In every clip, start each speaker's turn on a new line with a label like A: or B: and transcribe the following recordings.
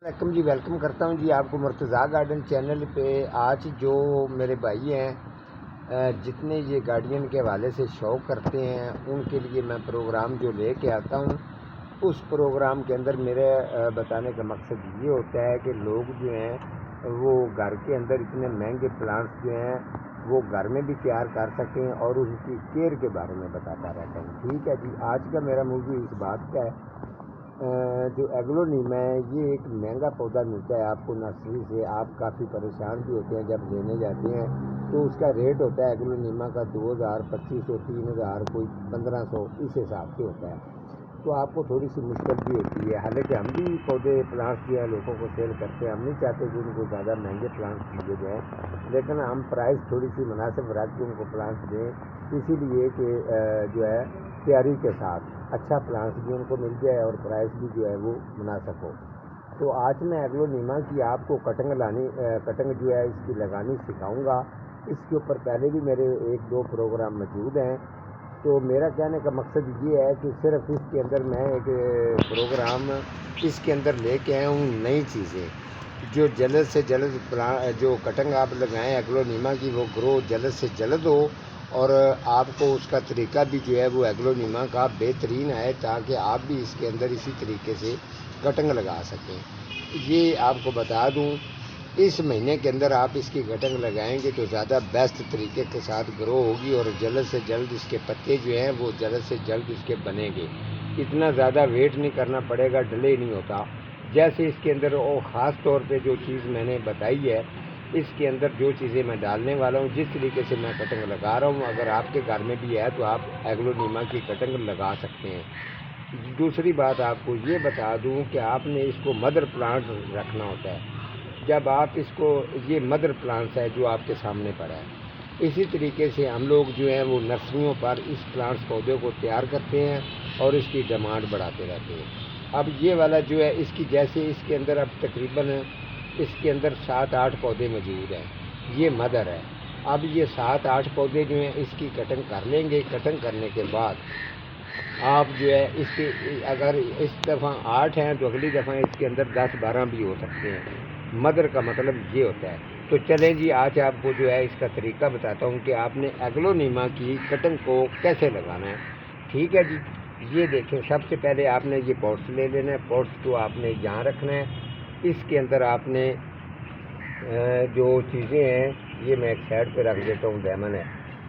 A: Welcome جی، welcome کرتا ہوں جی آپ کو مرتضیٰ گارڈن چینل پہ۔ آج جو میرے بھائی ہیں جتنے یہ گارڈین کے حوالے سے شوق کرتے ہیں ان کے لیے میں پروگرام جو لے کے آتا ہوں، اس پروگرام کے اندر میرے بتانے کا مقصد یہ ہوتا ہے کہ لوگ جو ہیں وہ گھر کے اندر اتنے مہنگے پلانٹس جو ہیں وہ گھر میں بھی تیار کر سکیں اور ان کی کیئر کے بارے میں بتاتا رہتا ہوں۔ ٹھیک ہے جی، آج کا میرا موضوع اس بات کا ہے جو ایگلونیم ہے، یہ ایک مہنگا پودا ملتا ہے آپ کو نرسری سے۔ آپ کافی پریشان بھی ہوتے ہیں جب لینے جاتے ہیں تو اس کا ریٹ ہوتا ہے ایگلونیما کا 2000، 2500، 3000، کوئی 1500، اس حساب سے ہوتا ہے، تو آپ کو تھوڑی سی مشکل بھی ہوتی ہے۔ حالانکہ ہم بھی پودے پلانٹس جو ہے لوگوں کو سیل کرتے ہیں، ہم نہیں چاہتے کہ ان کو زیادہ مہنگے پلانٹس دیے جائیں، لیکن ہم پرائز تھوڑی سی مناسب رکھ کے ان کو پلانٹس دیں، اسی لیے کہ جو ہے تیاری کے ساتھ اچھا پلانٹس بھی ان کو مل جائے اور پرائز بھی جو ہے وہ مناسب ہو۔ تو آج میں ایگلونیما کی آپ کو کٹنگ جو ہے اس کی لگانی سکھاؤں گا۔ اس کے اوپر پہلے بھی میرے 1-2 پروگرام موجود ہیں، تو میرا کہنے کا مقصد یہ ہے کہ صرف اس کے اندر میں ایک پروگرام اس کے اندر لے کے آیا ہوں، نئی چیزیں جو جلد سے جلد جو کٹنگ آپ لگائیں ایگلونیما کی وہ گرو جلد سے جلد ہو، اور آپ کو اس کا طریقہ بھی جو ہے وہ ایگلونیما کا بہترین ہے، تاکہ آپ بھی اس کے اندر اسی طریقے سے کٹنگ لگا سکیں۔ یہ آپ کو بتا دوں، اس مہینے کے اندر آپ اس کی کٹنگ لگائیں گے تو زیادہ بیسٹ طریقے کے ساتھ گرو ہوگی، اور جلد سے جلد اس کے پتے جو ہیں وہ جلد سے جلد اس کے بنیں گے۔ اتنا زیادہ ویٹ نہیں کرنا پڑے گا، ڈیلے نہیں ہوتا۔ جیسے اس کے اندر خاص طور پہ جو چیز میں نے بتائی ہے، اس کے اندر جو چیزیں میں ڈالنے والا ہوں، جس طریقے سے میں کٹنگ لگا رہا ہوں، اگر آپ کے گھر میں بھی ہے تو آپ ایگلونیما کی کٹنگ لگا سکتے ہیں۔ دوسری بات آپ کو یہ بتا دوں کہ آپ نے اس کو مدر پلانٹ رکھنا ہوتا ہے۔ جب آپ اس کو، یہ مدر پلانٹس ہے جو آپ کے سامنے پڑا ہے، اسی طریقے سے ہم لوگ جو ہیں وہ نرسریوں پر اس پلانٹس پودے کو تیار کرتے ہیں اور اس کی ڈیمانڈ بڑھاتے رہتے ہیں۔ اب یہ والا جو ہے اس کی، جیسے اس کے اندر اب تقریباً اس کے اندر 7-8 پودے موجود ہیں، یہ مدر ہے۔ اب یہ 7-8 پودے جو ہیں اس کی کٹنگ کر لیں گے۔ کٹنگ کرنے کے بعد آپ جو ہے اس کے، اگر اس دفعہ 8 ہیں تو اگلی دفعہ اس کے اندر 10-12 بھی ہو سکتے ہیں۔ مدر کا مطلب یہ ہوتا ہے۔ تو چلیں جی، آج آپ کو جو ہے اس کا طریقہ بتاتا ہوں کہ آپ نے ایگلونیما کی کٹنگ کو کیسے لگانا ہے۔ ٹھیک ہے جی، یہ دیکھیں، سب سے پہلے آپ نے یہ پوٹس لے لینا ہے۔ پوٹس کو آپ نے یہاں رکھنا ہے۔ اس کے اندر آپ نے جو چیزیں ہیں یہ میں ایک سائڈ پہ رکھ دیتا ہوں، لیمن ہے،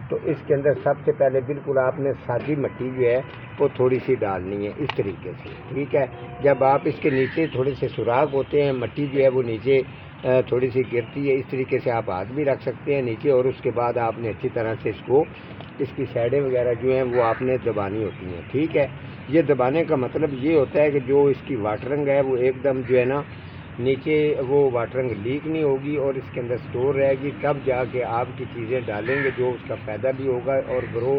A: تو اس کے اندر سب سے پہلے بالکل آپ نے سادی مٹی جو ہے وہ تھوڑی سی ڈالنی ہے اس طریقے سے۔ ٹھیک ہے، جب آپ اس کے نیچے تھوڑے سے سوراخ ہوتے ہیں، مٹی جو ہے وہ نیچے تھوڑی سی گرتی ہے، اس طریقے سے آپ ہاتھ بھی رکھ سکتے ہیں نیچے، اور اس کے بعد آپ نے اچھی طرح سے اس کی سائڈیں وغیرہ جو ہیں وہ آپ نے دبانی ہوتی ہیں۔ ٹھیک ہے، یہ دبانے کا مطلب یہ ہوتا ہے کہ جو اس کی واٹرنگ ہے وہ ایک دم جو ہے نا نیچے، وہ واٹرنگ لیک نہیں ہوگی اور اس کے اندر سٹور رہے گی، تب جا کے آپ کی چیزیں ڈالیں گے جو اس کا فائدہ بھی ہوگا، اور گرو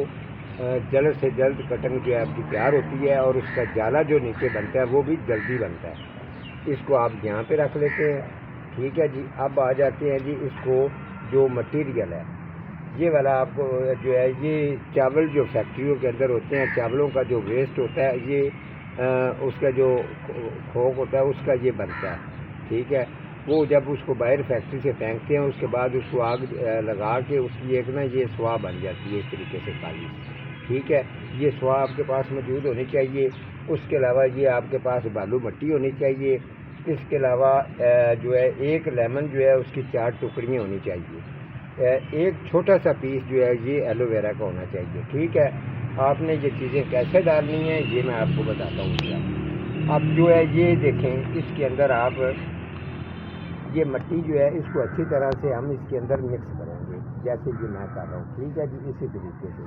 A: جلد سے جلد کٹنگ جو ہے آپ کی تیار ہوتی ہے، اور اس کا جالا جو نیچے بنتا ہے وہ بھی جلدی بنتا ہے۔ اس کو آپ یہاں پہ رکھ لیتے ہیں۔ ٹھیک ہے جی، اب آ جاتے ہیں جی اس کو جو مٹیریل ہے، یہ والا آپ کو جو ہے، یہ چاول جو فیکٹریوں کے اندر ہوتے ہیں، چاولوں کا جو ویسٹ ہوتا ہے، یہ اس کا جو کھوک ہوتا ہے اس کا یہ بنتا ہے۔ ٹھیک ہے، وہ جب اس کو باہر فیکٹری سے پھینکتے ہیں، اس کے بعد اس کو آگ لگا کے اس کی ایک نا یہ سوا بن جاتی ہے اس طریقے سے کالی۔ ٹھیک ہے، یہ سوا آپ کے پاس موجود ہونی چاہیے۔ اس کے علاوہ یہ آپ کے پاس بالو مٹی ہونی چاہیے۔ اس کے علاوہ جو ہے ایک لیمن جو ہے اس کی 4 ٹکڑیاں ہونی چاہیے۔ ایک چھوٹا سا پیس جو ہے یہ ایلو ویرا کا ہونا چاہیے۔ ٹھیک ہے، آپ نے یہ چیزیں کیسے ڈالنی ہیں یہ میں آپ کو بتاتا ہوں کیا۔ اب جو ہے یہ دیکھیں، اس کے اندر آپ یہ مٹی جو ہے اس کو اچھی طرح سے ہم اس کے اندر مکس کریں گے، جیسے یہ میں کر رہا ہوں۔ ٹھیک ہے جی، اسی طریقے سے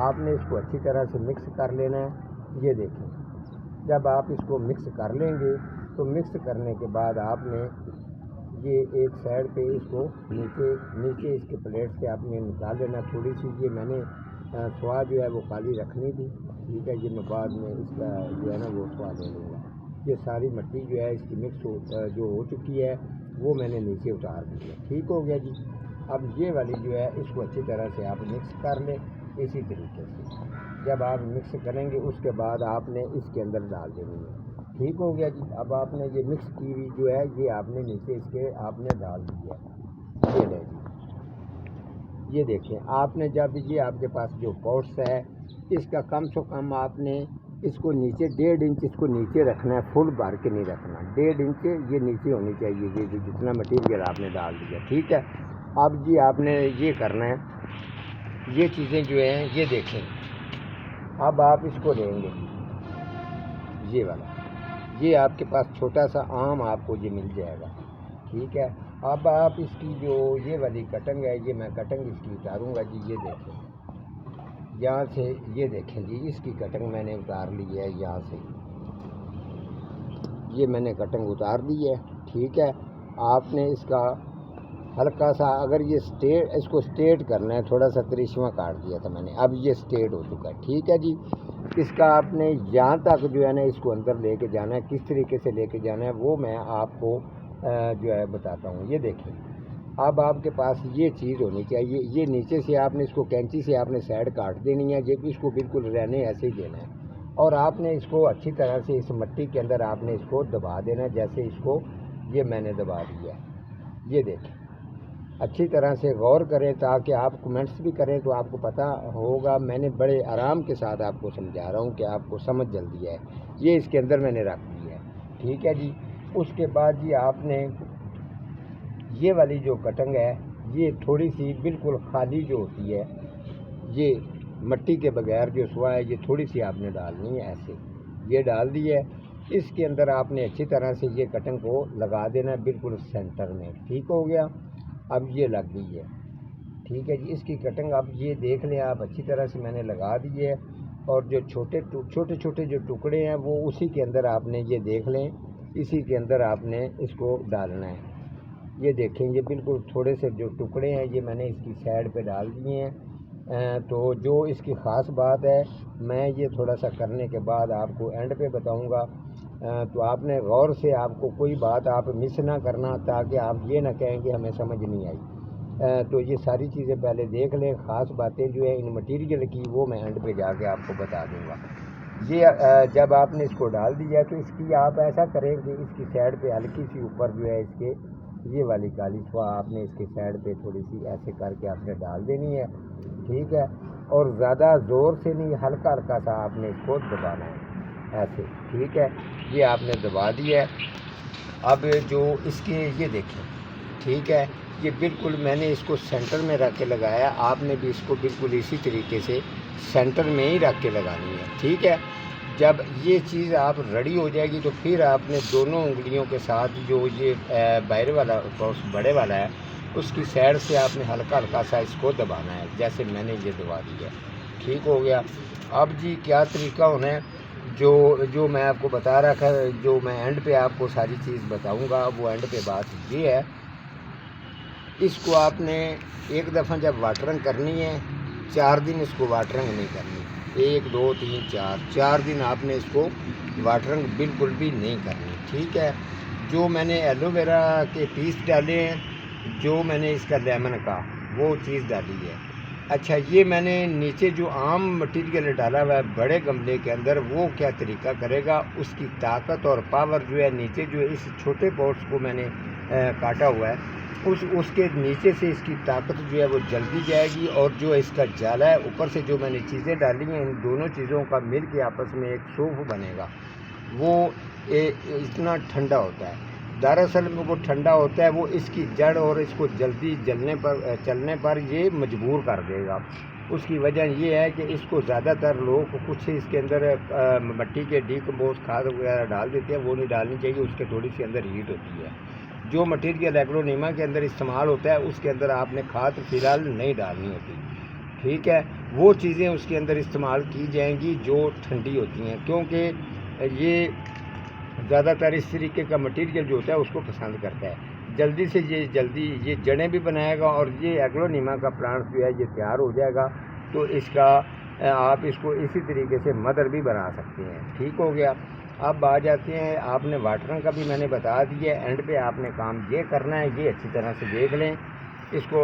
A: آپ نے اس کو اچھی طرح سے مکس کر لینا ہے۔ یہ دیکھیں، جب آپ اس کو مکس کر لیں گے تو مکس کرنے کے بعد آپ نے یہ ایک سائڈ پہ اس کو نیچے اس کے پلیٹ سے آپ نے نکال لینا تھوڑی سی۔ یہ میں نے سوا جو ہے وہ خالی رکھنی تھی۔ ٹھیک ہے، یہ میں بعد میں اس کا جو ہے نا وہ سوا لے لوں گا۔ یہ ساری مٹی جو ہے اس کی مکس جو ہو چکی ہے وہ میں نے نیچے اتار دی ہے۔ ٹھیک ہو گیا جی، اب یہ والی جو ہے اس کو اچھی طرح سے آپ مکس کر لیں اسی طریقے سے۔ جب آپ مکس کریں گے اس کے بعد آپ نے اس کے اندر ڈال دینی ہے۔ ٹھیک ہو گیا جی. اب آپ نے یہ مکس کی ہوئی جو ہے یہ آپ نے نیچے اس کے آپ نے ڈال دی ہے. یہ لے جی، یہ دیکھیں آپ نے جب یہ آپ کے پاس جو پوٹس ہے اس کا کم سے کم آپ نے اس کو نیچے 1.5 انچ اس کو نیچے رکھنا ہے، فل بھر کے نہیں رکھنا. 1.5 انچ یہ نیچے ہونی چاہیے یہ جتنا مٹیریل آپ نے ڈال دیا. ٹھیک ہے. اب جی آپ نے یہ کرنا ہے، یہ چیزیں جو ہیں یہ دیکھیں. اب آپ اس کو لیں گے یہ والا، یہ آپ کے پاس چھوٹا سا آم آپ کو یہ مل جائے گا. ٹھیک ہے. اب آپ اس کی جو یہ والی کٹنگ ہے یہ میں کٹنگ اس کی اتاروں گا جی. یہ دیکھیں یہاں سے، یہ دیکھیں جی اس کی کٹنگ میں نے اتار لی ہے یہاں سے، یہ میں نے کٹنگ اتار دی ہے. ٹھیک ہے. آپ نے اس کا ہلکا سا اگر یہ اس کو اسٹریٹ کرنا ہے، تھوڑا سا تریشواں کاٹ دیا تھا میں نے، اب یہ اسٹریٹ ہو چکا ہے. ٹھیک ہے جی. اس کا آپ نے یہاں تک جو ہے نا اس کو اندر لے کے جانا ہے، کس طریقے سے لے کے جانا ہے وہ میں آپ کو جو ہے بتاتا ہوں. یہ دیکھیں اب آپ کے پاس یہ چیز ہونی چاہیے، یہ نیچے سے آپ نے اس کو کینچی سے آپ نے سائڈ کاٹ دینی ہے، جب اس کو بالکل رہنے ایسے ہی دینا ہے. اور آپ نے اس کو اچھی طرح سے اس مٹی کے اندر آپ نے اس کو دبا دینا ہے، جیسے اس کو یہ میں نے دبا دیا ہے. یہ دیکھیں اچھی طرح سے غور کریں تاکہ آپ کمنٹس بھی کریں تو آپ کو پتہ ہوگا. میں نے بڑے آرام کے ساتھ آپ کو سمجھا رہا ہوں کہ آپ کو سمجھ جلدی ہے. یہ اس کے اندر میں نے رکھ دی ہے. ٹھیک ہے جی. اس کے بعد جی آپ نے یہ والی جو کٹنگ ہے یہ تھوڑی سی بالکل خالی جو ہوتی ہے، یہ مٹی کے بغیر جو سوا ہے یہ تھوڑی سی آپ نے ڈالنی ہے. ایسے یہ ڈال دی ہے. اس کے اندر آپ نے اچھی طرح سے یہ کٹنگ کو لگا دینا ہے بالکل سینٹر میں. ٹھیک ہو گیا. اب یہ لگ گئی ہے. ٹھیک ہے جی. اس کی کٹنگ اب یہ دیکھ لیں آپ اچھی طرح سے میں نے لگا دی ہے. اور جو چھوٹے چھوٹے جو ٹکڑے ہیں وہ اسی کے اندر آپ نے یہ دیکھ لیں، اسی کے اندر آپ نے اس کو ڈالنا ہے. یہ دیکھیں یہ بالکل تھوڑے سے جو ٹکڑے ہیں یہ میں نے اس کی سائڈ پہ ڈال دیے ہیں. تو جو اس کی خاص بات ہے میں یہ تھوڑا سا کرنے کے بعد آپ کو اینڈ پہ بتاؤں گا. تو آپ نے غور سے آپ کو کوئی بات آپ مس نہ کرنا تاکہ آپ یہ نہ کہیں کہ ہمیں سمجھ نہیں آئی. تو یہ ساری چیزیں پہلے دیکھ لیں. خاص باتیں جو ہیں ان مٹیریل کی وہ میں اینڈ پہ جا کے آپ کو بتا دوں گا. یہ جب آپ نے اس کو ڈال دیا تو اس کی آپ ایسا کریں کہ اس کی سائڈ پہ ہلکی سی اوپر جو ہے اس کے یہ والی کالی سوا آپ نے اس کے سائڈ پہ تھوڑی سی ایسے کر کے آپ نے ڈال دینی ہے. ٹھیک ہے. اور زیادہ زور سے نہیں، ہلکا ہلکا سا آپ نے اس کو دبانا ہے ایسے. ٹھیک ہے. یہ آپ نے دبا دیا ہے. اب جو اس کے یہ دیکھیں. ٹھیک ہے. یہ بالکل میں نے اس کو سینٹر میں رکھ کے لگایا، آپ نے بھی اس کو بالکل اسی طریقے سے سینٹر میں ہی رکھ کے لگانی ہے. ٹھیک ہے. جب یہ چیز آپ ریڈی ہو جائے گی تو پھر آپ نے دونوں انگلیوں کے ساتھ جو یہ باہر والا بڑے والا ہے اس کی سائڈ سے آپ نے ہلکا ہلکا سا اس کو دبانا ہے، جیسے میں نے یہ دبا دیا. ٹھیک ہو گیا. اب جی کیا طریقہ ہونا ہے جو میں آپ کو بتا رہا تھا، جو میں اینڈ پہ آپ کو ساری چیز بتاؤں گا وہ اینڈ پہ بات یہ ہے. اس کو آپ نے ایک دفعہ جب واٹرنگ کرنی ہے 4 دن اس کو واٹرنگ نہیں کرنی. 1 2 3 4 دن آپ نے اس کو واٹرنگ بالکل بھی نہیں کرنی. ٹھیک ہے. جو میں نے ایلو ویرا کے پیس ڈالے ہیں، جو میں نے اس کا لیمن کا وہ چیز ڈالی ہے. اچھا یہ میں نے نیچے جو عام مٹیریل ڈالا ہوا ہے بڑے گملے کے اندر وہ کیا طریقہ کرے گا، اس کی طاقت اور پاور جو ہے نیچے جو اس چھوٹے پوٹس کو میں نے کاٹا ہوا ہے اس کے نیچے سے اس کی طاقت جو ہے وہ جلدی جائے گی. اور جو اس کا جالا ہے اوپر سے جو میں نے چیزیں ڈالی ہیں ان دونوں چیزوں کا مل کے آپس میں ایک سوپ بنے گا. وہ اتنا ٹھنڈا ہوتا ہے. دراصل میں وہ ٹھنڈا ہوتا ہے وہ اس کی جڑ اور اس کو جلدی چلنے پر یہ مجبور کر دے گا. اس کی وجہ یہ ہے کہ اس کو زیادہ تر لوگ کچھ اس کے اندر مٹی کے ڈیکمپوز کھاد وغیرہ ڈال دیتے ہیں، وہ نہیں ڈالنی چاہیے. اس کے تھوڑی سی اندر ہیٹ ہوتی ہے. جو مٹیریل ایگرونیما کے اندر استعمال ہوتا ہے اس کے اندر آپ نے کھاد فی الحال نہیں ڈالنی ہوتی. ٹھیک ہے. وہ چیزیں اس کے اندر استعمال کی جائیں گی جو ٹھنڈی ہوتی ہیں، کیونکہ یہ زیادہ تر اس طریقے کا مٹیریل جو ہوتا ہے اس کو پسند کرتا ہے. جلدی سے یہ جڑیں بھی بنائے گا اور یہ ایگرونیما کا پلانٹ جو ہے یہ تیار ہو جائے گا. تو اس کا آپ اس کو اسی طریقے سے مدر بھی بنا سکتے ہیں. ٹھیک ہو گیا. اب آ جاتے ہیں، آپ نے واٹرنگ کا بھی میں نے بتا دیا ہے. اینڈ پہ آپ نے کام یہ کرنا ہے، یہ اچھی طرح سے دیکھ لیں. اس کو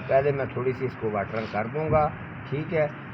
A: پہلے میں تھوڑی سی اس کو واٹرنگ کر دوں گا. ٹھیک ہے.